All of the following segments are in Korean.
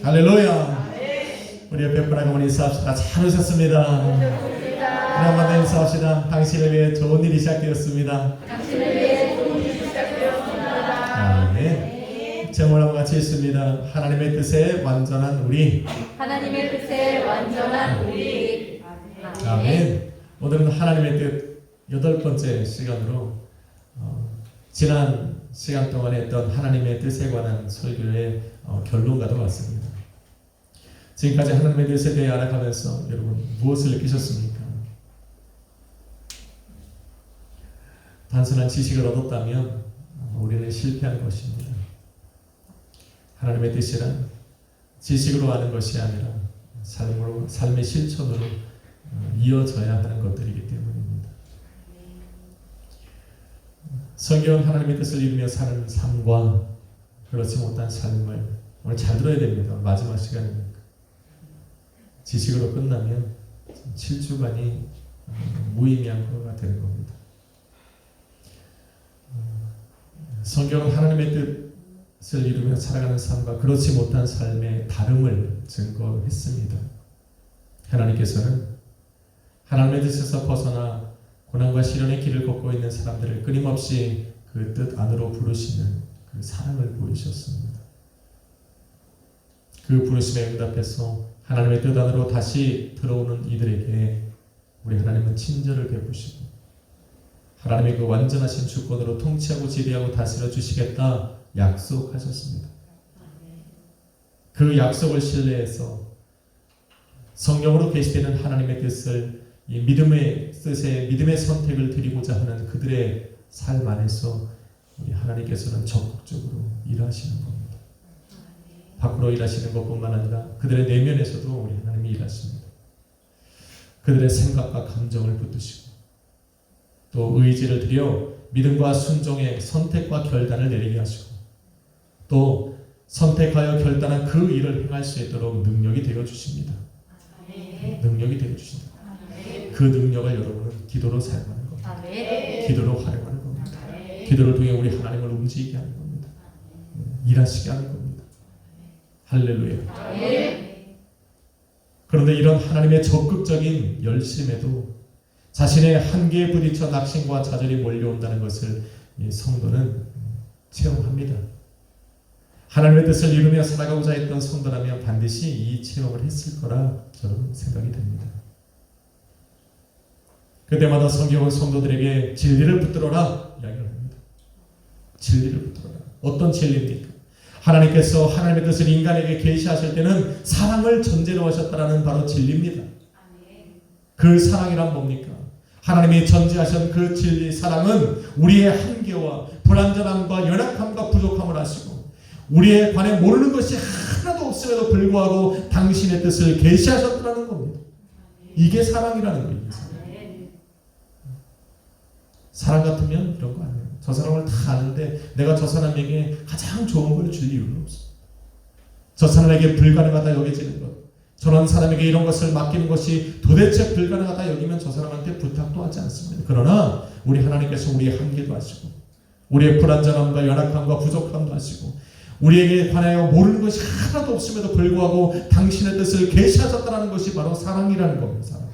할렐루야. 우리 옆에 분하고 우리 인사합시다. 잘 오셨습니다. 우리 한번 인사합시다. 당신을 위해 좋은 일이 시작되었습니다. 아멘. 제목을 한번 같이 읽습니다. 하나님의 뜻에 완전한 우리. 아멘. 오늘은 하나님의 뜻 8번째 시간으로 지난 시간 동안에 했던 하나님의 뜻에 관한 설교의 결론과도 같습니다. 지금까지 하나님의 뜻에 대해 알아가면서 여러분 무엇을 느끼셨습니까? 단순한 지식을 얻었다면 우리는 실패한 것입니다. 하나님의 뜻이란 지식으로 아는 것이 아니라 삶의 실천으로 이어져야 하는 것들이기 때문입니다. 성경은 하나님의 뜻을 이루며 사는 삶과 그렇지 못한 삶을 오늘 잘 들어야 됩니다. 마지막 시간이니까. 지식으로 끝나면 7주간이 무의미한 거가 되는 겁니다. 성경은 하나님의 뜻을 이루며 살아가는 삶과 그렇지 못한 삶의 다름을 증거했습니다. 하나님께서는 하나님의 뜻에서 벗어나 고난과 시련의 길을 걷고 있는 사람들을 끊임없이 그 뜻 안으로 부르시는 그 사랑을 보이셨습니다. 그 부르심에 응답해서 하나님의 뜻 안으로 다시 들어오는 이들에게 우리 하나님은 친절을 베푸시고 하나님의 그 완전하신 주권으로 통치하고 지배하고 다스려 주시겠다 약속하셨습니다. 그 약속을 신뢰해서 성령으로 계시되는 하나님의 뜻을 이 믿음의 뜻에 믿음의 선택을 드리고자 하는 그들의 삶 안에서 우리 하나님께서는 적극적으로 일하시는 겁니다. 밖으로 일하시는 것뿐만 아니라 그들의 내면에서도 우리 하나님이 일하십니다. 그들의 생각과 감정을 붙드시고 또 의지를 들여 믿음과 순종의 선택과 결단을 내리게 하시고 또 선택하여 결단한 그 일을 행할 수 있도록 능력이 되어 주십니다. 능력이 되어 주신다. 그 능력을 여러분은 기도로 사용하는 겁니다. 기도로 활용하는 겁니다. 기도를 통해 우리 하나님을 움직이게 하는 겁니다. 일하시게 하는 겁니다. 할렐루야. 그런데 이런 하나님의 적극적인 열심에도 자신의 한계에 부딪혀 낙심과 좌절이 몰려온다는 것을 성도는 체험합니다. 하나님의 뜻을 이루며 살아가고자 했던 성도라면 반드시 이 체험을 했을 거라 저는 생각이 됩니다. 그때마다 성경은 성도들에게 진리를 붙들어라 이야기를 합니다. 진리를 붙들어라. 어떤 진리입니까? 하나님께서 하나님의 뜻을 인간에게 계시하실 때는 사랑을 전제로 하셨다라는 바로 진리입니다. 그 사랑이란 뭡니까? 하나님이 전제하신 그 진리 사랑은 우리의 한계와 불완전함과 연약함과 부족함을 아시고 우리에 관해 모르는 것이 하나도 없음에도 불구하고 당신의 뜻을 계시하셨다는 겁니다. 이게 사랑이라는 거예요. 사람 같으면 이런 거 아니에요. 저 사람을 다 아는데 내가 저 사람에게 가장 좋은 걸 줄 이유는 없어. 저 사람에게 불가능하다 여겨지는 것, 저런 사람에게 이런 것을 맡기는 것이 도대체 불가능하다 여기면 저 사람한테 부탁도 하지 않습니다. 그러나 우리 하나님께서 우리의 한계도 아시고 우리의 불완전함과 연약함과 부족함도 아시고 우리에게 관하여 모르는 것이 하나도 없음에도 불구하고 당신의 뜻을 계시하셨다는 것이 바로 사랑이라는 겁니다. 사랑.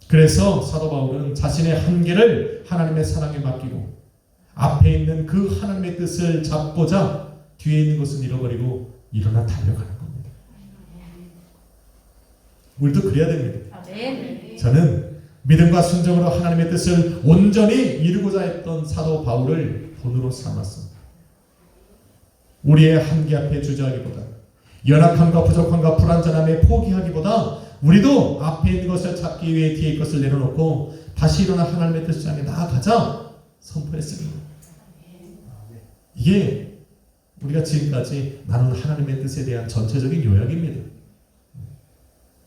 그래서 사도 바울은 자신의 한계를 하나님의 사랑에 맡기고 앞에 있는 그 하나님의 뜻을 잡고자 뒤에 있는 것은 잃어버리고 일어나 달려가는 겁니다. 우리도 그래야 됩니다. 저는 믿음과 순종으로 하나님의 뜻을 온전히 이루고자 했던 사도 바울을 본으로 삼았습니다. 우리의 한계 앞에 주저하기보다 연약함과 부족함과 불완전함에 포기하기보다 우리도 앞에 있는 것을 찾기 위해 뒤에 것을 내려놓고 다시 일어나 하나님의 뜻을 향해 나아가자 선포했습니다. 이게 우리가 지금까지 나눈 하나님의 뜻에 대한 전체적인 요약입니다.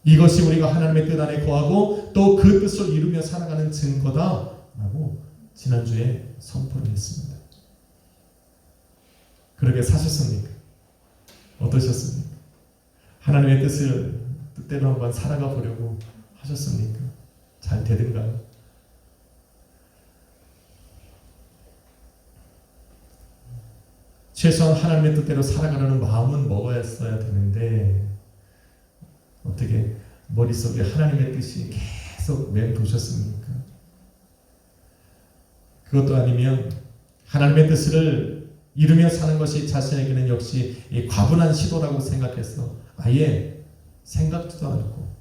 이것이 우리가 하나님의 뜻 안에 거하고 또 그 뜻을 이루며 살아가는 증거다라고 지난주에 선포를 했습니다. 그렇게 사셨습니까? 어떠셨습니까? 하나님의 뜻대로 한번 살아가 보려고 하셨습니까? 잘 되든가요? 최소한 하나님의 뜻대로 살아가려는 마음은 먹어야 되는데 어떻게 머릿속에 하나님의 뜻이 계속 맴도셨습니까? 그것도 아니면 하나님의 뜻을 이루며 사는 것이 자신에게는 역시 과분한 시도라고 생각해서 아예 생각지도 않고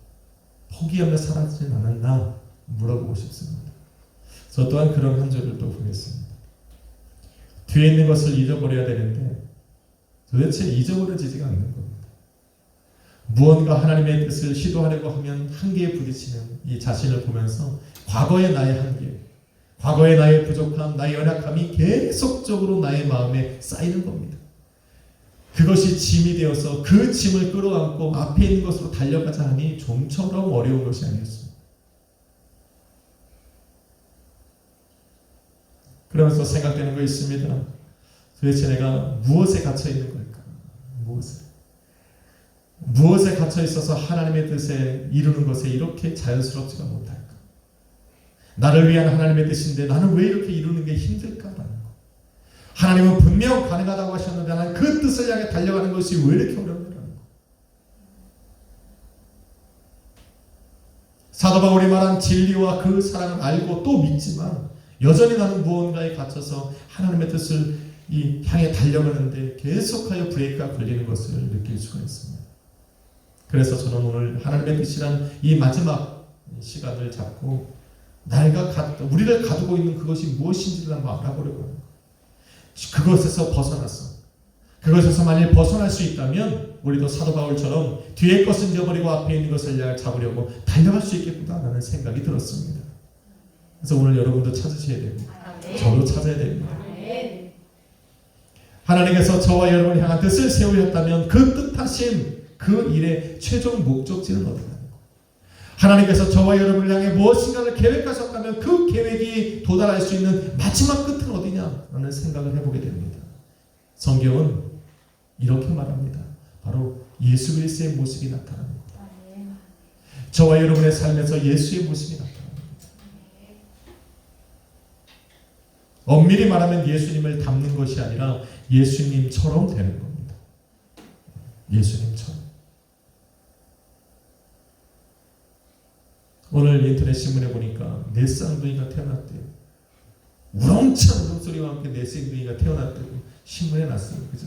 포기하며 살아지진 않았나 물어보고 싶습니다. 저 또한 그런 한 주를 또 보냈습니다. 뒤에 있는 것을 잊어버려야 되는데 도대체 잊어버려지지가 않는 겁니다. 무언가 하나님의 뜻을 시도하려고 하면 한계에 부딪히는 이 자신을 보면서 과거의 나의 한계, 과거의 나의 부족함, 나의 연약함이 계속적으로 나의 마음에 쌓이는 겁니다. 그것이 짐이 되어서 그 짐을 끌어안고 앞에 있는 것으로 달려가자 하니 좀처럼 어려운 것이 아니었습니다. 그러면서 생각되는 거 있습니다. 도대체 내가 무엇에 갇혀 있는 걸까? 무엇에 갇혀 있어서 하나님의 뜻에 이루는 것에 이렇게 자연스럽지가 못할까? 나를 위한 하나님의 뜻인데 나는 왜 이렇게 이루는 게 힘들까라는 거. 하나님은 분명 가능하다고 하셨는데 나는 그 뜻을 향해 달려가는 것이 왜 이렇게 어려운가라는 거. 사도 바울이 말한 진리와 그 사랑을 알고 또 믿지만 여전히 나는 무언가에 갇혀서 하나님의 뜻을 향해 달려가는데 계속하여 브레이크가 걸리는 것을 느낄 수가 있습니다. 그래서 저는 오늘 하나님의 뜻이란 이 마지막 시간을 잡고 우리를 가두고 있는 그것이 무엇인지를 한번 알아보려고 합니다. 그것에서 벗어났어. 그것에서 만일 벗어날 수 있다면 우리도 사도 바울처럼 뒤에 것은 잊어버리고 앞에 있는 것을 잡으려고 달려갈 수 있겠구나라는 생각이 들었습니다. 그래서 오늘 여러분도 찾으셔야 됩니다. 저도 찾아야 됩니다. 하나님께서 저와 여러분을 향한 뜻을 세우셨다면 그 뜻하신 그 일의 최종 목적지는 어디가? 하나님께서 저와 여러분을 향해 무엇인가를 계획하셨다면 그 계획이 도달할 수 있는 마지막 끝은 어디냐라는 생각을 해보게 됩니다. 성경은 이렇게 말합니다. 바로 예수 그리스도의 모습이 나타나는 겁니다. 저와 여러분의 삶에서 예수의 모습이 나타납니다. 엄밀히 말하면 예수님을 닮는 것이 아니라 예수님처럼 되는 겁니다. 예수님처럼. 오늘 인터넷 신문에 보니까 내 쌍둥이가 태어났대요. 우렁찬 울음소리와 함께 내 쌍둥이가 태어났다고 신문에 났어요. 그죠?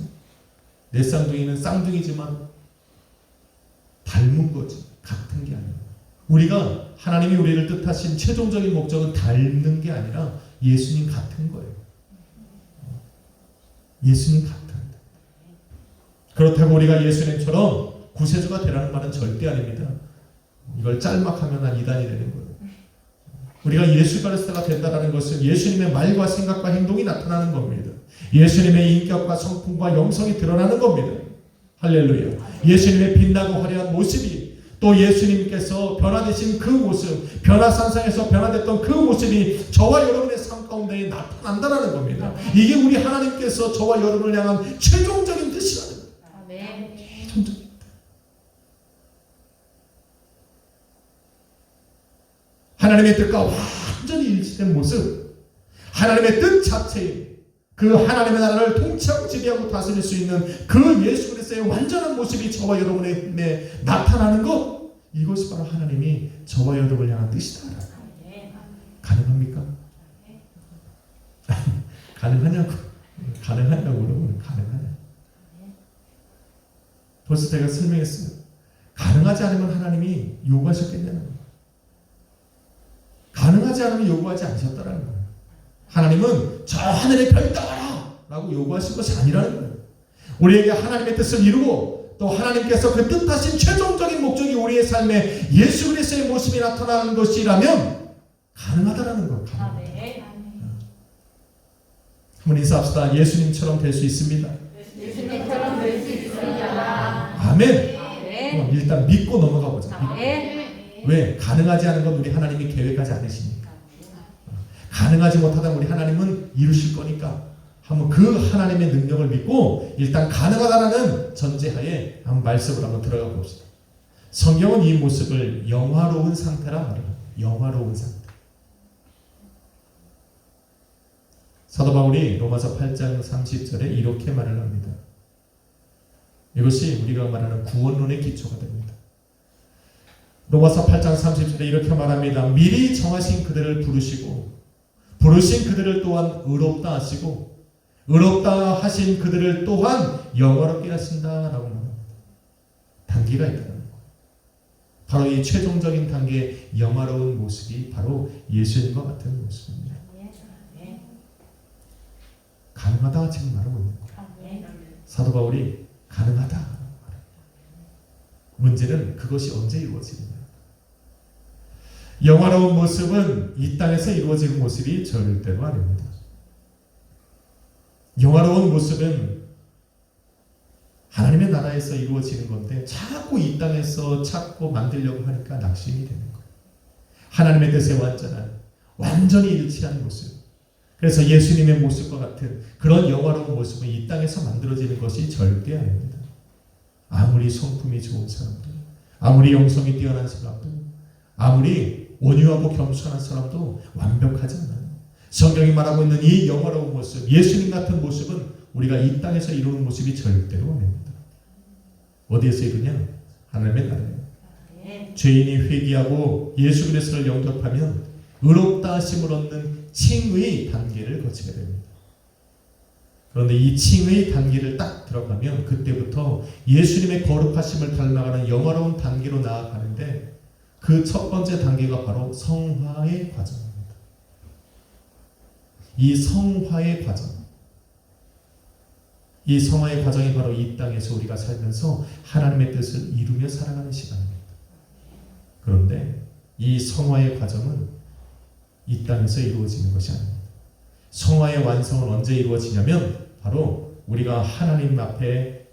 내 쌍둥이는 쌍둥이지만 닮은 거지. 같은 게 아니에요. 우리가 하나님이 우리를 뜻하신 최종적인 목적은 닮는 게 아니라 예수님 같은 거예요. 예수님 같은. 그렇다고 우리가 예수님처럼 구세주가 되라는 말은 절대 아닙니다. 이걸 짤막하면 한 이단이 되는 거예요. 우리가 예수 그리스도가 된다는 것은 예수님의 말과 생각과 행동이 나타나는 겁니다. 예수님의 인격과 성품과 영성이 드러나는 겁니다. 할렐루야. 예수님의 빛나고 화려한 모습이 또 예수님께서 변화되신 그 모습, 변화산상에서 변화됐던 그 모습이 저와 여러분의 삶 가운데 나타난다는 겁니다. 이게 우리 하나님께서 저와 여러분을 향한 최종적인 뜻이라는 거예요. 아멘. 최종적인. 하나님의 뜻과 완전히 일치된 모습, 하나님의 뜻 자체에 그 하나님의 나라를 통치하고 지배하고 다스릴 수 있는 그 예수 그리스도의 완전한 모습이 저와 여러분의 나타나는 것, 이것이 바로 하나님이 저와 여러분을 향한 뜻이다. 가능합니까? 가능하냐고 물어보면 가능하냐? 벌써 제가 설명했어요. 가능하지 않으면 하나님이 요구하셨겠냐는 거예요. 가능하지 않으면 요구하지 않으셨다라는 거예요. 하나님은 저 하늘의 별 따라 라고 요구하신 것이 아니라는 거예요. 우리에게 하나님의 뜻을 이루고 또 하나님께서 그 뜻하신 최종적인 목적이 우리의 삶에 예수 그리스도의 모습이 나타나는 것이라면 가능하다라는 거예요. 한번 인사합시다. 예수님처럼 될 수 있습니다. 예수님처럼 될 수 있습니다. 아멘. 일단 믿고 넘어가 보자. 왜? 가능하지 않은 건 우리 하나님이 계획하지 않으시니까. 가능하지 못하다면 우리 하나님은 이루실 거니까 한번 그 하나님의 능력을 믿고 일단 가능하다라는 전제하에 한번 말씀을 한번 들어가 봅시다. 성경은 이 모습을 영화로운 상태라 말해요. 영화로운 상태. 사도 바울이 로마서 8장 30절에 이렇게 말을 합니다. 이것이 우리가 말하는 구원론의 기초가 됩니다. 로마서 8장 30절에 이렇게 말합니다. 미리 정하신 그들을 부르시고 부르신 그들을 또한 의롭다 하시고 의롭다 하신 그들을 또한 영화롭게 하신다라고 말합니다. 단계가 있다는 거예요. 바로 이 최종적인 단계의 영화로운 모습이 바로 예수님과 같은 모습입니다. 가능하다 지금 말하고 있는 거예요. 사도 바울이 가능하다. 문제는 그것이 언제 이루어지느냐. 영화로운 모습은 이 땅에서 이루어지는 모습이 절대로 아닙니다. 영화로운 모습은 하나님의 나라에서 이루어지는 건데 자꾸 이 땅에서 찾고 만들려고 하니까 낙심이 되는 거예요. 하나님의 뜻에 완전히 일치한 모습. 그래서 예수님의 모습과 같은 그런 영화로운 모습은 이 땅에서 만들어지는 것이 절대 아닙니다. 아무리 성품이 좋은 사람들, 아무리 영성이 뛰어난 사람들, 아무리 온유하고 겸손한 사람도 완벽하지 않아요. 성경이 말하고 있는 이 영화로운 모습, 예수님 같은 모습은 우리가 이 땅에서 이루는 모습이 절대로 아닙니다. 어디에서 이루냐? 하나님의 나라예요. 죄인이 회개하고 예수 그리스도를 영접하면 의롭다 하심을 얻는 칭의 단계를 거치게 됩니다. 그런데 이 칭의 단계를 딱 들어가면 그때부터 예수님의 거룩하심을 닮아가는 영화로운 단계로 나아가는데 그 첫 번째 단계가 바로 성화의 과정입니다. 이 성화의 과정, 이 성화의 과정이 바로 이 땅에서 우리가 살면서 하나님의 뜻을 이루며 살아가는 시간입니다. 그런데 이 성화의 과정은 이 땅에서 이루어지는 것이 아닙니다. 성화의 완성은 언제 이루어지냐면 바로 우리가 하나님 앞에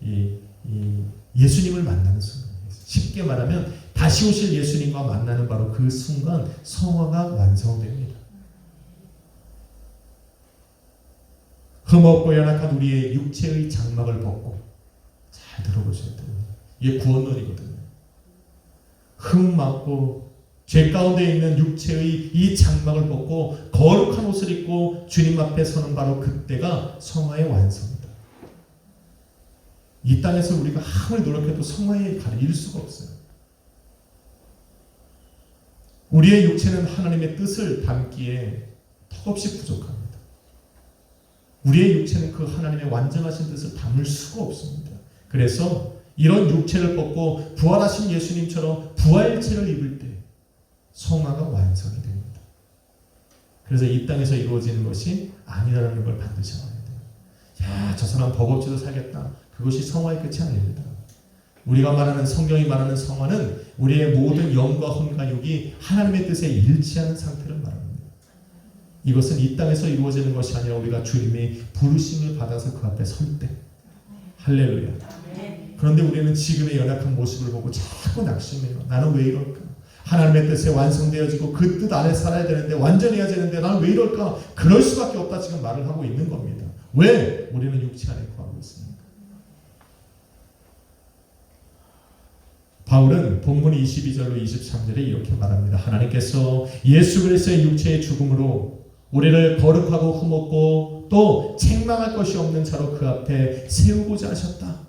예수님을 만나는 순간입니다. 쉽게 말하면 다시 오실 예수님과 만나는 바로 그 순간 성화가 완성됩니다. 흠없고 연약한 우리의 육체의 장막을 벗고, 잘 들어보셔야 됩니다. 이게 구원론이거든요. 흠 맞고 죄 가운데 있는 육체의 이 장막을 벗고 거룩한 옷을 입고 주님 앞에 서는 바로 그때가 성화의 완성입니다. 이 땅에서 우리가 아무리 노력해도 성화에 가릴 수가 없어요. 우리의 육체는 하나님의 뜻을 담기에 턱없이 부족합니다. 우리의 육체는 그 하나님의 완전하신 뜻을 담을 수가 없습니다. 그래서 이런 육체를 벗고 부활하신 예수님처럼 부활체를 입을 때 성화가 완성이 됩니다. 그래서 이 땅에서 이루어지는 것이 아니라는 걸 반드시 알아야 돼요. 야, 저 사람 법 없이도 살겠다. 그것이 성화의 끝이 아닙니다. 우리가 말하는 성경이 말하는 성화는 우리의 모든 영과 혼과 육이 하나님의 뜻에 일치하는 상태를 말합니다. 이것은 이 땅에서 이루어지는 것이 아니라 우리가 주님의 부르심을 받아서 그 앞에 설 때. 할렐루야. 그런데 우리는 지금의 연약한 모습을 보고 자꾸 낙심해요. 나는 왜 이럴까? 하나님의 뜻에 완성되어지고 그 뜻 안에 살아야 되는데 완전해야 되는데 나는 왜 이럴까? 그럴 수밖에 없다 지금 말을 하고 있는 겁니다. 왜? 우리는 육체 안에 거하고 있습니다. 바울은 본문 22절로 23절에 이렇게 말합니다. 하나님께서 예수 그리스도의 육체의 죽음으로 우리를 거룩하고 흠없고 또 책망할 것이 없는 자로 그 앞에 세우고자 하셨다.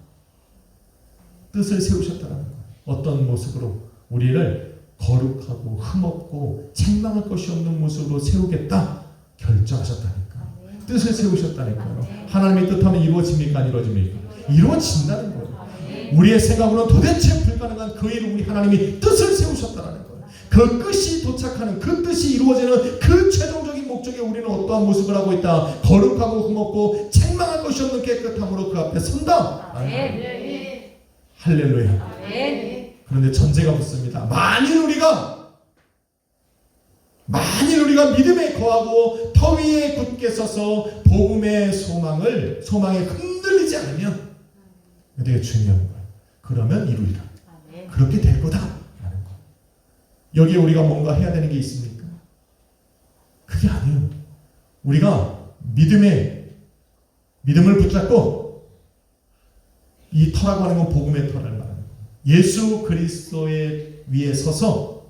뜻을 세우셨다는 거예요. 어떤 모습으로? 우리를 거룩하고 흠없고 책망할 것이 없는 모습으로 세우겠다 결정하셨다니까. 뜻을 세우셨다니까요. 하나님의 뜻하면 이루어집니까? 안 이루어집니까? 이루어진다는 거예요. 우리의 생각으로는 도대체 불가능한 그 일을 우리 하나님이 뜻을 세우셨다는 거예요. 그 끝이 도착하는, 그 뜻이 이루어지는 그 최종적인 목적에 우리는 어떠한 모습을 하고 있다. 거룩하고 흠없고 책망할 것이 없는 깨끗함으로 그 앞에 선다. 할렐루야. 그런데 전제가 붙습니다. 만일 우리가 믿음에 거하고 터 위에 굳게 서서 복음의 소망에 흔들리지 않으면 되게 중요한 거예요. 그러면 이루리라. 그렇게 될 거다. 라는 거. 여기에 우리가 뭔가 해야 되는 게 있습니까? 그게 아니에요. 우리가 믿음을 붙잡고 이 터라고 하는 건 복음의 터를 말합니다. 예수 그리스도의 위에 서서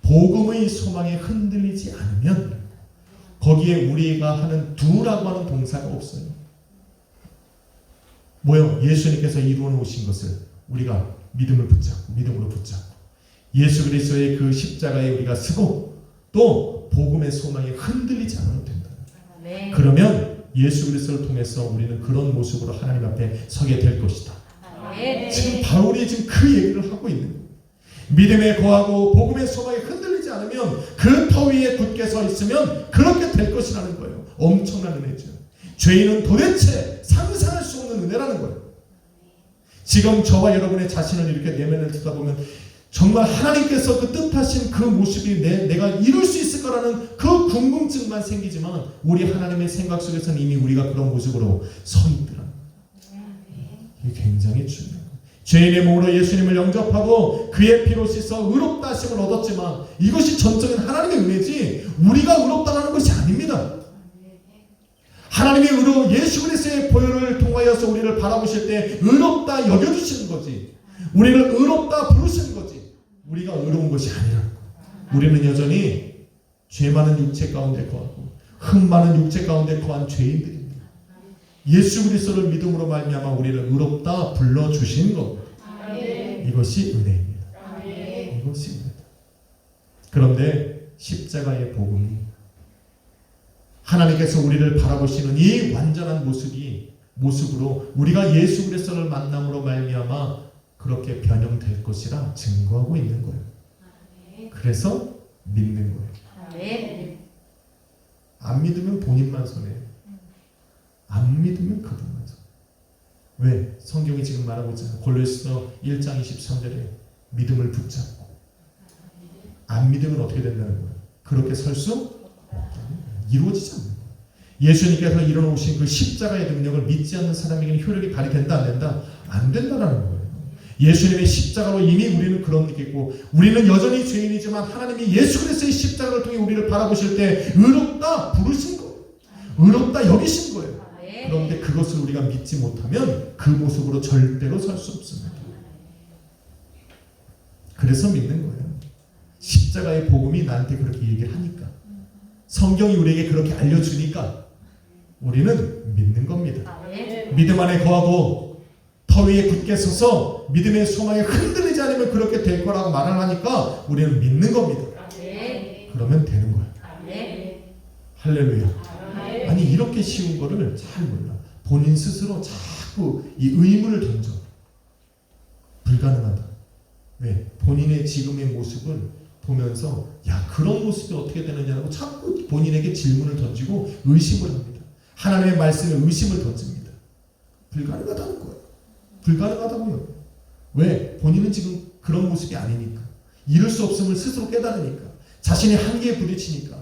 복음의 소망에 흔들리지 않으면 거기에 우리가 하는 두라고 하는 동사가 없어요. 뭐요? 예수님께서 이루어 놓으신 것을 우리가 믿음으로 붙잡고 예수 그리스도의 그 십자가에 우리가 서고 또 복음의 소망에 흔들리지 않아도 된다. 그러면 예수 그리스도를 통해서 우리는 그런 모습으로 하나님 앞에 서게 될 것이다. 지금 바울이 지금 그 얘기를 하고 있는 거예요. 믿음에 거하고 복음의 소망에 흔들리지 않으면 그 터 위에 굳게 서 있으면 그렇게 될 것이라는 거예요. 엄청난 은혜죠. 죄인은 도대체 상상할 수 없는 은혜라는 거예요. 지금 저와 여러분의 자신을 이렇게 내면을 듣다보면 정말 하나님께서 그 뜻하신 그 모습이 내가 이룰 수 있을 거라는 그 궁금증만 생기지만 우리 하나님의 생각 속에서는 이미 우리가 그런 모습으로 서 있더라. 이게 굉장히 중요해요. 죄인의 몸으로 예수님을 영접하고 그의 피로 씻어 의롭다 하심을 얻었지만 이것이 전적인 하나님의 은혜지 우리가 의롭다라는 것이 아닙니다. 하나님의 의로 예수 그리스도의 보혈을 통하여서 우리를 바라보실 때 의롭다 여겨주시는 거지. 우리를 의롭다 부르시는 거지. 우리가 의로운 것이 아니라 우리는 여전히 죄 많은 육체 가운데 거하고 흠 많은 육체 가운데 거한 죄인들입니다. 예수 그리스도를 믿음으로 말미암아 우리를 의롭다 불러주신 것. 이것이 은혜입니다. 이것이 은혜다. 그런데 십자가의 복음이 하나님께서 우리를 바라보시는 이 완전한 모습으로 우리가 예수 그리스도를 만남으로 말미암아 그렇게 변형될 것이라 증거하고 있는 거예요. 그래서 믿는 거예요. 안 믿으면 본인만 손해요. 안 믿으면 그분만 손해요. 왜? 성경이 지금 말하고 있잖아요. 골로새서 1장 23절에 믿음을 붙잡고 안 믿으면 어떻게 된다는 거예요? 그렇게 설 수 이루어지지 않는 거예요. 예수님께서 일어나신 그 십자가의 능력을 믿지 않는 사람에게는 효력이 발휘된다 안 된다? 안 된다라는 거예요. 예수님의 십자가로 이미 우리는 그런 느끼고 우리는 여전히 죄인이지만 하나님이 예수 그리스도의 십자가를 통해 우리를 바라보실 때 의롭다 부르신 거예요. 의롭다 여기신 거예요. 그런데 그것을 우리가 믿지 못하면 그 모습으로 절대로 설 수 없습니다. 그래서 믿는 거예요. 십자가의 복음이 나한테 그렇게 얘기를 하니까 성경이 우리에게 그렇게 알려주니까 우리는 믿는 겁니다. 믿음 안에 거하고 터 위에 굳게 서서 믿음의 소망에 흔들리지 않으면 그렇게 될 거라고 말을 하니까 우리는 믿는 겁니다. 그러면 되는 거예요. 할렐루야. 아니 이렇게 쉬운 거를 잘 몰라. 본인 스스로 자꾸 이 의문을 던져. 불가능하다. 왜? 본인의 지금의 모습을 보면서 야 그런 모습이 어떻게 되느냐고 자꾸 본인에게 질문을 던지고 의심을 합니다. 하나님의 말씀에 의심을 던집니다. 불가능하다는 거예요. 불가능하다고요. 왜? 본인은 지금 그런 모습이 아니니까. 이룰 수 없음을 스스로 깨달으니까. 자신의 한계에 부딪히니까.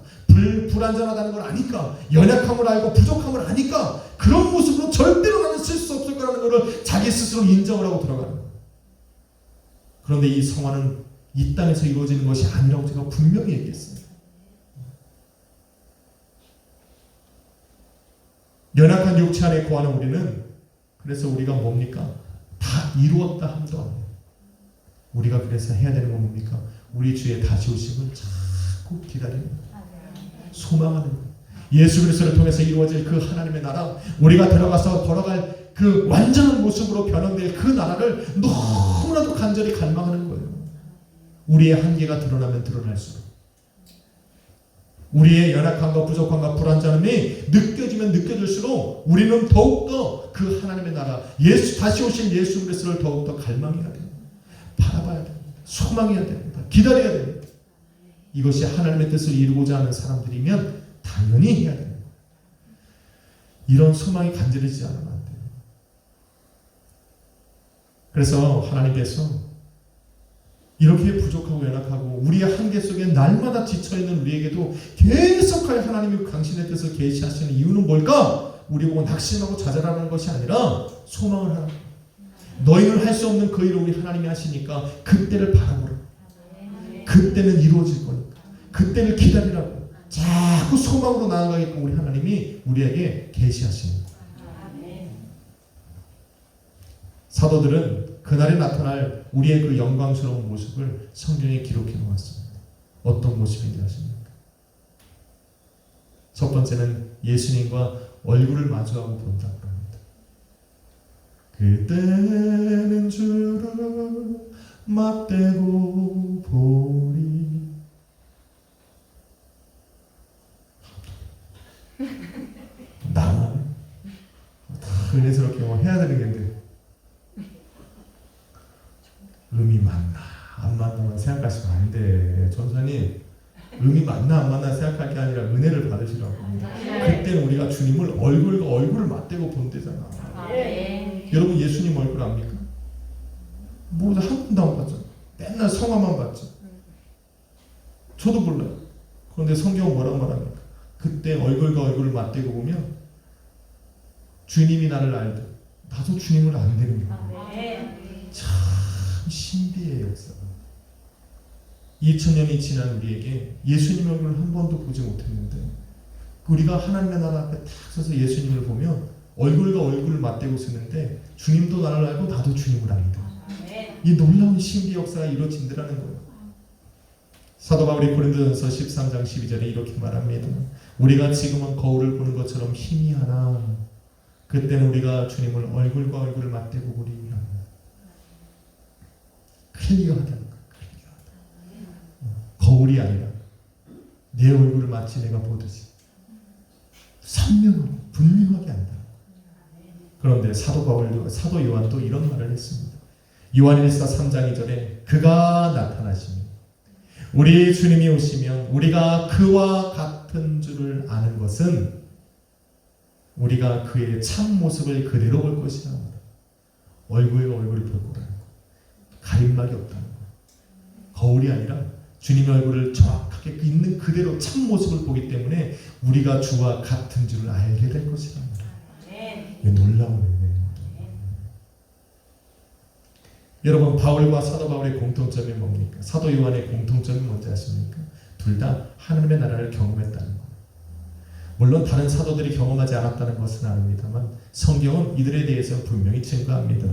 불완전하다는 걸 아니까. 연약함을 알고 부족함을 아니까. 그런 모습으로 절대로 나는 쓸 수 없을 거라는 것을 자기 스스로 인정을 하고 들어가는 거예요. 그런데 이 성화는 이 땅에서 이루어지는 것이 아니라고 제가 분명히 얘기했습니다. 연약한 육체 안에 거하는 우리는 그래서 우리가 뭡니까? 다 이루었다 함도 안 돼요. 우리가 그래서 해야 되는 건 뭡니까? 우리 주의 다시 오심을 자꾸 기다리는 거예요. 소망하는 거예요. 예수 그리스도를 통해서 이루어질 그 하나님의 나라, 우리가 들어가서 걸어갈 그 완전한 모습으로 변형될 그 나라를 너무나도 간절히 갈망하는 거예요. 우리의 한계가 드러나면 드러날수록 우리의 연약함과 부족함과 불완전함이 느껴지면 느껴질수록 우리는 더욱더 그 하나님의 나라, 다시 오신 예수 그리스도를 더욱더 갈망해야 됩니다. 바라봐야 됩니다. 소망해야 됩니다. 기다려야 됩니다. 이것이 하나님의 뜻을 이루고자 하는 사람들이면 당연히 해야 됩니다. 이런 소망이 간절해지지 않으면 안 돼요. 그래서 하나님께서 이렇게 부족하고 연약하고 우리의 한계 속에 날마다 지쳐있는 우리에게도 계속하여 하나님이 당신의 뜻을 계시하시는 이유는 뭘까? 우리 보고 낙심하고 좌절하는 것이 아니라 소망을 하라. 너희는 할 수 없는 그 일을 우리 하나님이 하시니까 그때를 바라보라. 그때는 이루어질 거니까. 그때를 기다리라고. 자꾸 소망으로 나아가게끔 우리 하나님이 우리에게 계시하시는 거예요. 사도들은 그날에 나타날 우리의 그 영광스러운 모습을 성경에 기록해 놓았습니다. 어떤 모습인지 아십니까? 첫 번째는 예수님과 얼굴을 마주하고 본다고 합니다. 그때는 주를 맞대고 보리. 나만 다 은혜스럽게 뭐 해야 되는 건데 음이 맞나 안 맞나만 생각하시면 안 돼. 전사님, 음이 맞나 안 맞나 생각할 게 아니라 은혜를 받으시라고. 그때는 우리가 주님을 얼굴과 얼굴을 맞대고 본대잖아. 여러분 예수님 얼굴 압니까? 뭐 한 번도 안 봤죠. 맨날 성화만 봤죠. 저도 몰라요. 그런데 성경은 뭐라고 말합니까? 그때 얼굴과 얼굴을 맞대고 보면 주님이 나를 알듯 나도 주님을 안되는 거예요. 참 신비의 역사. 2000년이 지난 우리에게 예수님 얼굴을 한 번도 보지 못했는데 우리가 하나님의 나라 앞에 탁 서서 예수님을 보면 얼굴과 얼굴을 맞대고 쓰는데 주님도 나를 알고 나도 주님을 안다. 이 놀라운 신비 역사가 이루어진다는 거예요. 사도 바울이 고린도전서 13장 12절에 이렇게 말합니다. 우리가 지금은 거울을 보는 것처럼 희미하나 그때는 우리가 주님을 얼굴과 얼굴을 맞대고 보리라. 클리어하다는 거예요. 거울이 아니라 내 얼굴을 마치 내가 보듯이 선명하고 분명하게 한다. 그런데 사도 요한도 이런 말을 했습니다. 요한일서 3장 2절에 그가 나타나시면 우리 주님이 오시면 우리가 그와 같은 줄을 아는 것은 우리가 그의 참 모습을 그대로 볼 것이라. 얼굴과 얼굴을 볼 거라는 거. 가림막이 없다는 거. 거울이 아니라 주님의 얼굴을 정확하게 있는 그대로 참 모습을 보기 때문에 우리가 주와 같은 줄을 알게 될 것이라. 놀라운 은혜입니다. 여러분 바울과 사도 바울의 공통점이 뭡니까? 사도 요한의 공통점이 뭔지 아십니까? 둘 다 하나님의 나라를 경험했다는 거예요. 물론 다른 사도들이 경험하지 않았다는 것은 아닙니다만 성경은 이들에 대해서 분명히 증거합니다.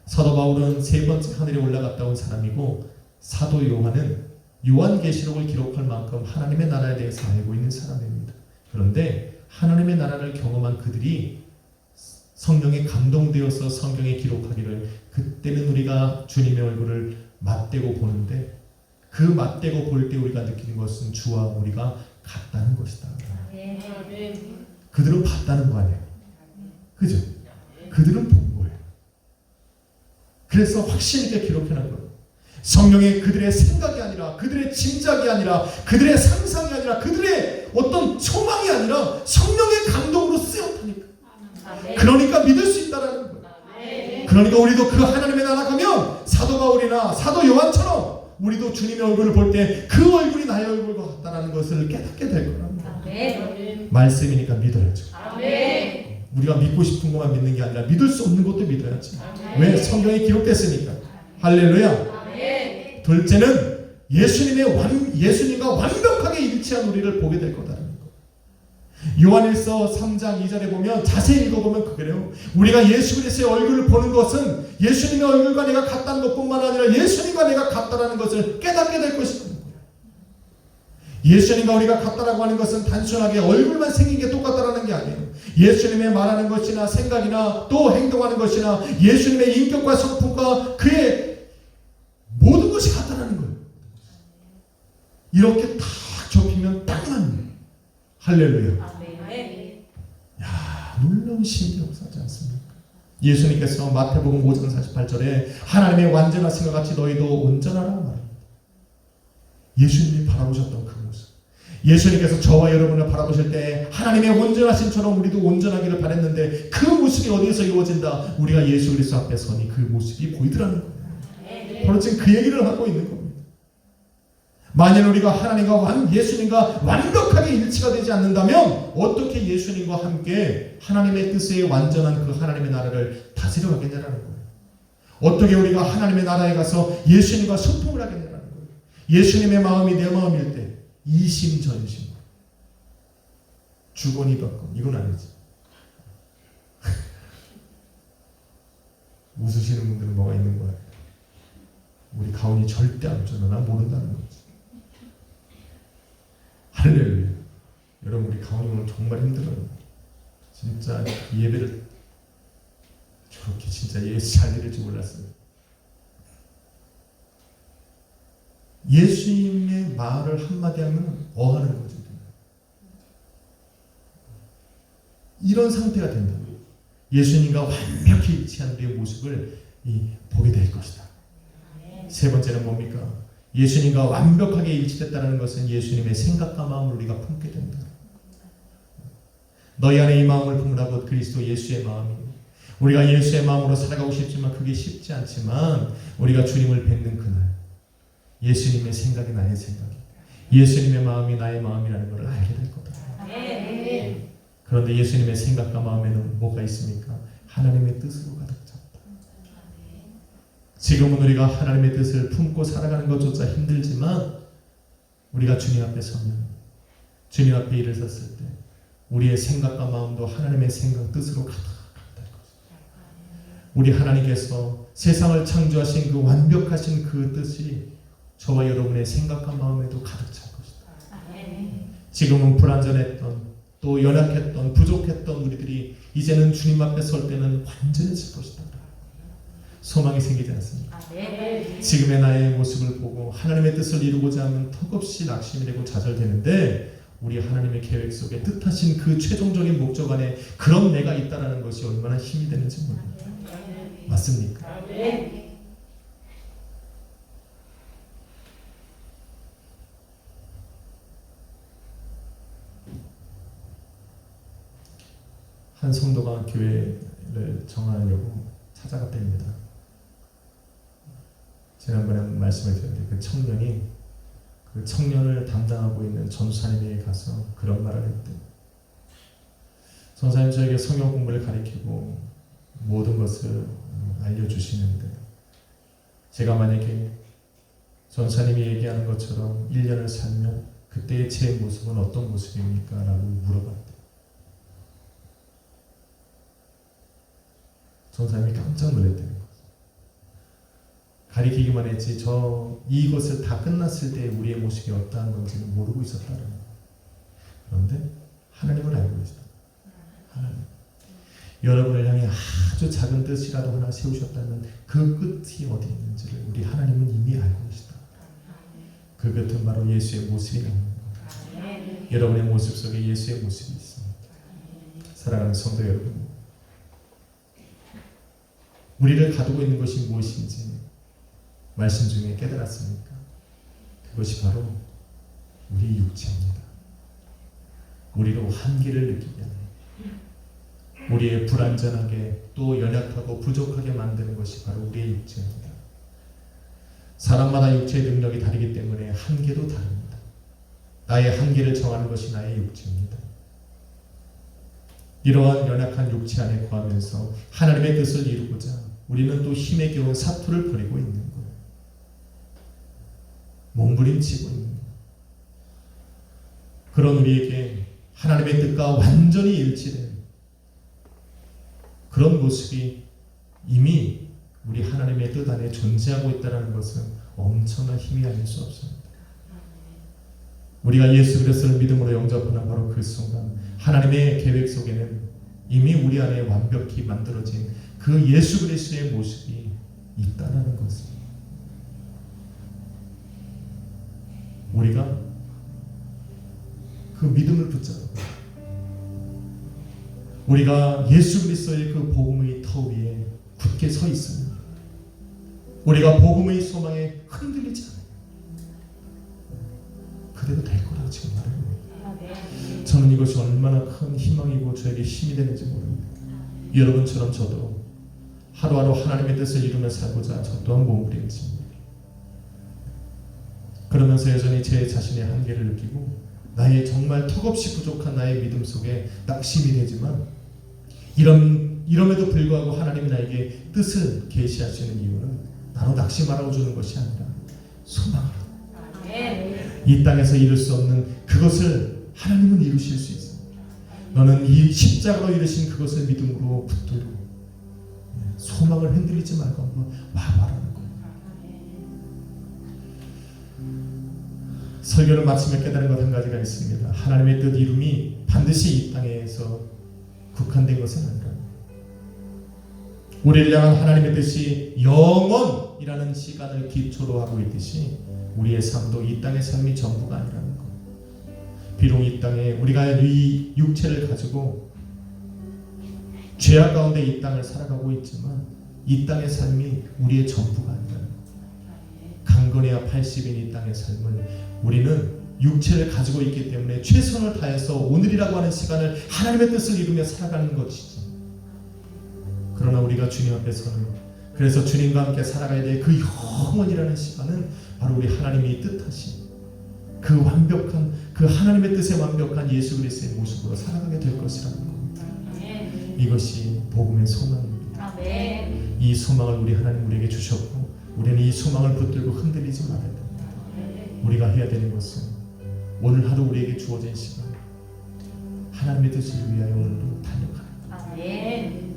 사도 바울은 세 번째 하늘에 올라갔다 온 사람이고 사도 요한은 요한계시록을 기록할 만큼 하나님의 나라에 대해서 알고 있는 사람입니다. 그런데 하나님의 나라를 경험한 그들이 성령에 감동되어서 성경에 기록하기를 그때는 우리가 주님의 얼굴을 맞대고 보는데 그 맞대고 볼 때 우리가 느끼는 것은 주와 우리가 같다는 것이다. 그들은 봤다는 거 아니에요. 그죠? 그들은 본 거예요. 그래서 확신 있게 기록해놓은 거예요. 성령의 그들의 생각이 아니라 그들의 짐작이 아니라 그들의 상상이 아니라 그들의 어떤 소망이 아니라 성령의 감동으로 쓰였다니까. 그러니까 믿을 수 있다라는 거예요. 그러니까 우리도 그 하나님의 나라 가면 사도 바울이나 사도 요한처럼 우리도 주님의 얼굴을 볼 때 그 얼굴이 나의 얼굴과 같다는 것을 깨닫게 될 거랍니다. 말씀이니까 믿어야죠. 우리가 믿고 싶은 것만 믿는 게 아니라 믿을 수 없는 것도 믿어야지. 왜? 성경에 기록됐으니까. 할렐루야. 둘째는 예수님과 완벽하게 일치한 우리를 보게 될 거다라는 거. 요한일서 3장 2절에 보면 자세히 읽어보면 그래요. 우리가 예수 그리스도의 얼굴을 보는 것은 예수님의 얼굴과 내가 같다는 것뿐만 아니라 예수님과 내가 같다라는 것을 깨닫게 될 것이다. 예수님과 우리가 같다라고 하는 것은 단순하게 얼굴만 생긴 게 똑같다라는 게 아니에요. 예수님의 말하는 것이나 생각이나 또 행동하는 것이나 예수님의 인격과 성품과 그의 모든 것이 같다라는 거예요. 이렇게 딱 접히면 딱 맞네. 할렐루야. 야, 놀라운 신비 역사지 않습니까? 예수님께서 마태복음 5장 48절에 하나님의 완전한 생과 같이 너희도 온전하라 말합니다. 예수님이 바라보셨던 그 모습. 예수님께서 저와 여러분을 바라보실 때 하나님의 온전하심처럼 우리도 온전하기를 바랬는데 그 모습이 어디에서 이루어진다? 우리가 예수 그리스도 앞에 서니 그 모습이 보이더라는 거예요. 바로 지금 그 얘기를 하고 있는 겁니다. 만일 우리가 하나님과 예수님과 완벽하게 일치가 되지 않는다면 어떻게 예수님과 함께 하나님의 뜻에 완전한 그 하나님의 나라를 다스려 가겠냐라는 거예요. 어떻게 우리가 하나님의 나라에 가서 예수님과 소통을 하겠냐라는 거예요. 예수님의 마음이 내 마음일 때 이심전심 주거니 받건 이건 아니지. 웃으시는 분들은 뭐가 있는 거야. 우리 가훈이 절대 안 전화 모른다는 거지. 할렐루야. 여러분 우리 가온이 오늘 정말 힘들어요. 진짜 예배를 저렇게 진짜 예수 잘 드릴 줄 몰랐어요. 예수님의 말을 한마디 하면 어하는 거죠. 이런 상태가 된다고요. 예수님과 완벽히 일치한 우리의 모습을 보게 될 것이다. 세 번째는 뭡니까? 예수님과 완벽하게 일치됐다는 것은 예수님의 생각과 마음을 우리가 품게 된다. 너희 안에 이 마음을 품으라 곧 그리스도 예수의 마음이. 우리가 예수의 마음으로 살아가고 싶지만 그게 쉽지 않지만 우리가 주님을 뵙는 그날 예수님의 생각이 나의 생각이, 예수님의 마음이 나의 마음이라는 것을 알게 될 거다. 그런데 예수님의 생각과 마음에는 뭐가 있습니까? 하나님의 뜻으로 가득 찼다. 지금은 우리가 하나님의 뜻을 품고 살아가는 것조차 힘들지만 우리가 주님 앞에 서면, 주님 앞에 일을 섰을 때 우리의 생각과 마음도 하나님의 생각, 뜻으로 가득할 것입니다. 우리 하나님께서 세상을 창조하신 그 완벽하신 그 뜻이 저와 여러분의 생각과 마음에도 가득 찰 것이다. 지금은 불완전했던, 또 연약했던, 부족했던 우리들이 이제는 주님 앞에 설 때는 완전해질 것이다. 소망이 생기지 않습니까? 지금의 나의 모습을 보고 하나님의 뜻을 이루고자 하면 턱없이 낙심이 되고 좌절되는데 우리 하나님의 계획 속에 뜻하신 그 최종적인 목적 안에 그런 내가 있다라는 것이 얼마나 힘이 되는지 모릅니다. 맞습니까? 한 성도가 교회를 정하려고 찾아갔답니다. 지난번에 말씀을 드렸는데 그 청년이 그 청년을 담당하고 있는 전사님에게 가서 그런 말을 했대요. 전사님, 저에게 성경 공부를 가르치고 모든 것을 알려주시는데 제가 만약에 전사님이 얘기하는 것처럼 1년을 살면 그때의 제 모습은 어떤 모습입니까? 라고 물어봤대요. 전사님이 깜짝 놀랐다는 거죠. 가리키기만 했지 이것을 다 끝났을 때 우리의 모습이 어떠한 건지는 모르고 있었다는 거예요. 그런데 하나님을 알고 계시다. 하나님. 여러분을 향해 아주 작은 뜻이라도 하나 세우셨다면 그 끝이 어디 있는지를 우리 하나님은 이미 알고 계시다. 그 끝은 바로 예수의 모습이 나오는 거예요. 여러분의 모습 속에 예수의 모습이 있습니다. 사랑하는 성도 여러분, 우리를 가두고 있는 것이 무엇인지 말씀 중에 깨달았습니까? 그것이 바로 우리 육체입니다. 우리로 한계를 느끼게 하는, 우리의 불완전하게 또 연약하고 부족하게 만드는 것이 바로 우리의 육체입니다. 사람마다 육체의 능력이 다르기 때문에 한계도 다릅니다. 나의 한계를 정하는 것이 나의 육체입니다. 이러한 연약한 육체 안에 거하면서 하나님의 뜻을 이루고자 우리는 또 힘에 겨운 사투를 벌이고 있는 거예요. 몸부림치고 있는 거예요. 그런 우리에게 하나님의 뜻과 완전히 일치된 그런 모습이 이미 우리 하나님의 뜻 안에 존재하고 있다는 것은 엄청난 힘이 아닐 수 없습니다. 우리가 예수 그리스도를 믿음으로 영접하는 바로 그 순간 하나님의 계획 속에는 이미 우리 안에 완벽히 만들어진 그 예수 그리스도의 모습이 있다는 것입니다. 우리가 그 믿음을 붙잡고 우리가 예수 그리스도의 그 복음의 터 위에 굳게 서 있으면 우리가 복음의 소망에 흔들리지 않아요. 그대로 될 거라고 지금 말합니다. 저는 이것이 얼마나 큰 희망이고 저에게 힘이 되는지 모릅니다. 여러분처럼 저도 하루하루 하나님의 뜻을 이루며 살고자 저 또한 몸부림칩니다. 그러면서 여전히 제 자신의 한계를 느끼고 나의 정말 턱없이 부족한 나의 믿음 속에 낙심이 되지만 이럼에도 불구하고 하나님이 나에게 뜻을 계시하시는 이유는 나로 낙심하라고 주는 것이 아니라 소망하라고. 이 땅에서 이룰 수 없는 그것을 하나님은 이루실 수 있습니다. 너는 이 십자가로 이루신 그것을 믿음으로 붙들고 소망을 흔들리지 말고 한번 와봐라는 거예요. 설교를 마치며 깨달은 것 한 가지가 있습니다. 하나님의 뜻 이룸이 반드시 이 땅에서 국한된 것은 아니라 우리를 향한 하나님의 뜻이 영원이라는 시간을 기초로 하고 있듯이 우리의 삶도 이 땅의 삶이 전부가 아니라는 것. 비록 이 땅에 우리가 이 육체를 가지고 죄악 가운데 이 땅을 살아가고 있지만 이 땅의 삶이 우리의 전부가 아니라는 것. 강건해야 80인 이 땅의 삶을 우리는 육체를 가지고 있기 때문에 최선을 다해서 오늘이라고 하는 시간을 하나님의 뜻을 이루며 살아가는 것이지. 그러나 우리가 주님 앞에서는 그래서 주님과 함께 살아가야 될 그 영원이라는 시간은 바로 우리 하나님이 뜻하신 그 완벽한 그 하나님의 뜻에 완벽한 예수 그리스도의 모습으로 살아가게 될 것이라는 겁니다. 이것이 복음의 소망입니다. 이 소망을 우리 하나님 우리에게 주셨고 우리는 이 소망을 붙들고 흔들리지 말아야 됩니다. 우리가 해야 되는 것은 오늘 하루 우리에게 주어진 시간 하나님의 뜻을 위하여 오늘도 달려가는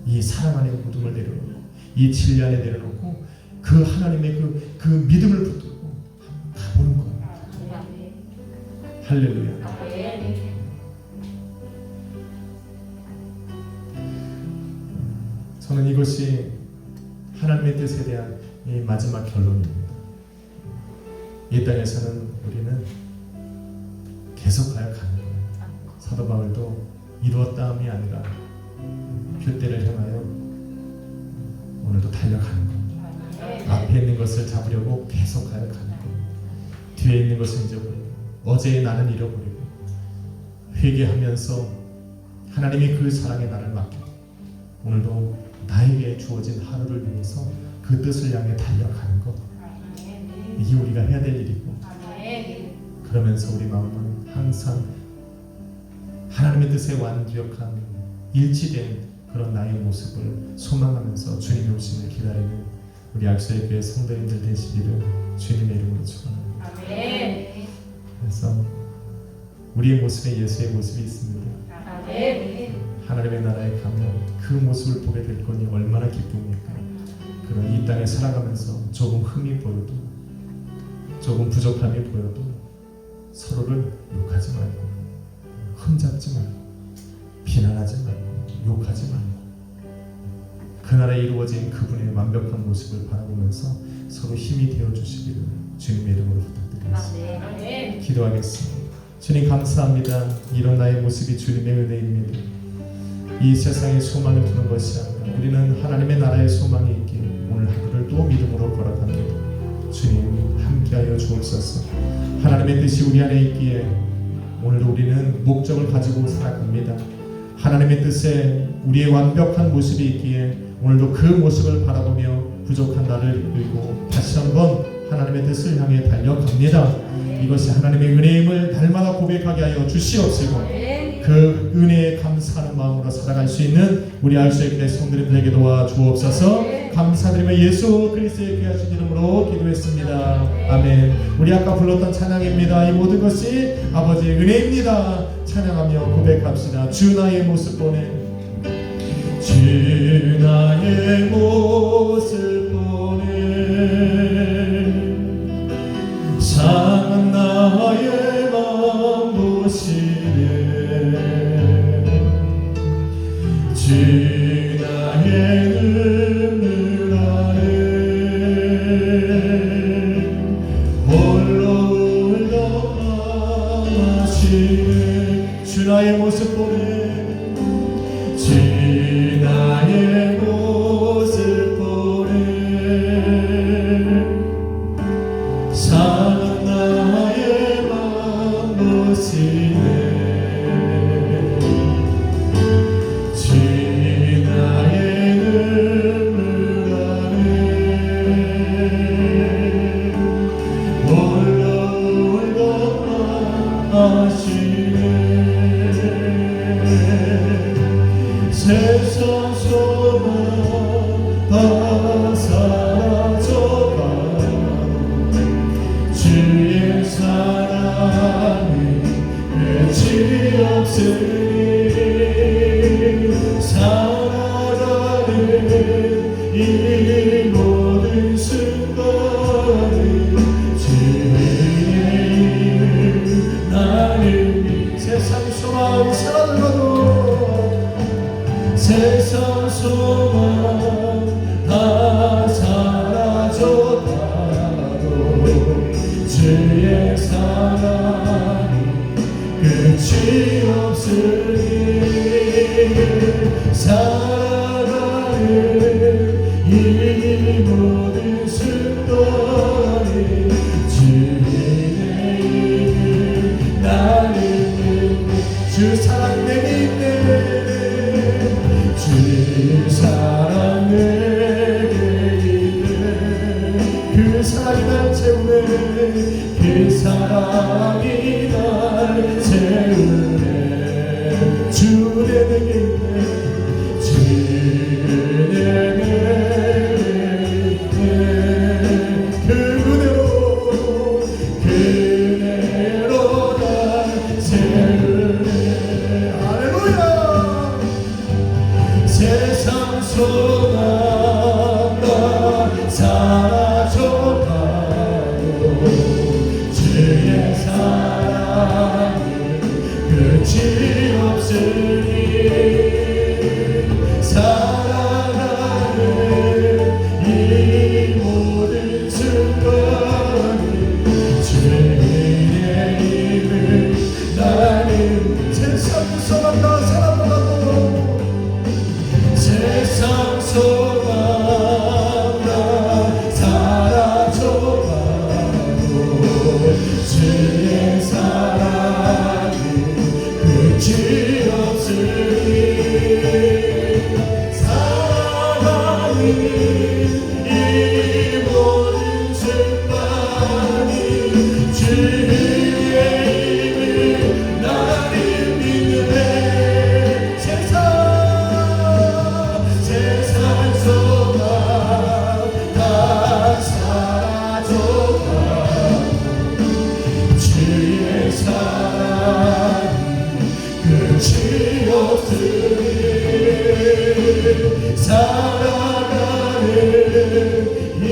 이 사랑 안에 모둠을 내려놓고 이 진리 안에 내려놓고 그 하나님의 그 믿음을 붙들고 가보는 겁니다. 할렐루야. 저는 이것이 하나님의 뜻에 대한 이 마지막 결론입니다. 이 땅에서는 우리는 계속 가야 가는 거예요. 사도 바울도 이루었다함이 아니라 필대를 향하여 오늘도 달려가는 겁니다. 앞에 있는 것을 잡으려고 계속 가야 가는 겁니다. 뒤에 있는 것을 잊어버리고 어제의 나는 잃어버리고 회개하면서 하나님이 그 사랑에 나를 맡기고 오늘도 나에게 주어진 하루를 위해서 그 뜻을 향해 달려가는 것. 이게 우리가 해야 될 일이고 그러면서 우리 마음은 항상 하나님의 뜻에 완벽한 일치된 그런 나의 모습을 소망하면서 주님의 오심을 기다리는 우리 약속의 교회 성도님들 되시기를 주님의 이름으로 축원합니다. 그래서 우리의 모습에 예수의 모습이 있습니다. 하나님의 나라에 가면 그 모습을 보게 될 거니 얼마나 기쁩니까? 그런 이 땅에 살아가면서 조금 흠이 보여도 조금 부족함이 보여도 서로를 욕하지 말고 흠잡지 말고 비난하지 말고 욕하지 말고 그날에 이루어진 그분의 완벽한 모습을 바라보면서 서로 힘이 되어주시기를 주님의 이름으로 부탁드리겠습니다. 기도하겠습니다. 주님 감사합니다. 이런 나의 모습이 주님의 은혜입니다. 이 세상에 소망을 두는 것이 아니라 우리는 하나님의 나라의 소망이 있기에 오늘 하루를 또 믿음으로 걸어갑니다. 주님 함께하여 주옵소서. 하나님의 뜻이 우리 안에 있기에 오늘도 우리는 목적을 가지고 살아갑니다. 하나님의 뜻에 우리의 완벽한 모습이 있기에 오늘도 그 모습을 바라보며 부족한 나를 이끌고 다시 한번 하나님의 뜻을 향해 달려갑니다. 이것이 하나님의 은혜임을 날마다 고백하게 하여 주시옵시고 그 은혜에 감사하는 마음으로 살아갈 수 있는 우리 알수의 성도님들에게 도와주옵소서. 감사드리며 예수 그리스도의 귀하신 이름으로 기도했습니다. 아멘. 우리 아까 불렀던 찬양입니다. 이 모든 것이 아버지의 은혜입니다. 찬양하며 고백합시다. 주 나의 모습 보내 주 나의 모습 보내 상한 나의 마음 보시네 주 나의 눈물 안에 홀로 울던 마시네 주 나의 모습 보내 주 나의 모습 보내 모든 순간에 주의 이름 나는 주 사랑 내게 있네 주 사랑 내게 있네 그 사랑이 날 채우네 그 사랑이 날 채우네 주 내게 있네 주 내게 있네 그대로 날 채우네 할렐루야 세상 소망과 사라져가고 주의 사랑은 끝이 없으니 살아가는 이 모든 순간이 주의 이름 나는 세상 소망과 사라져가고 세상 소망과 사라져가고 주의 사랑은 끝이 없으니 사랑하는 이 모든 순간이 주의 이름 나를 믿네 세상 소망 다 사라져가고 주의 사랑 끝이 없으니 살아가는 이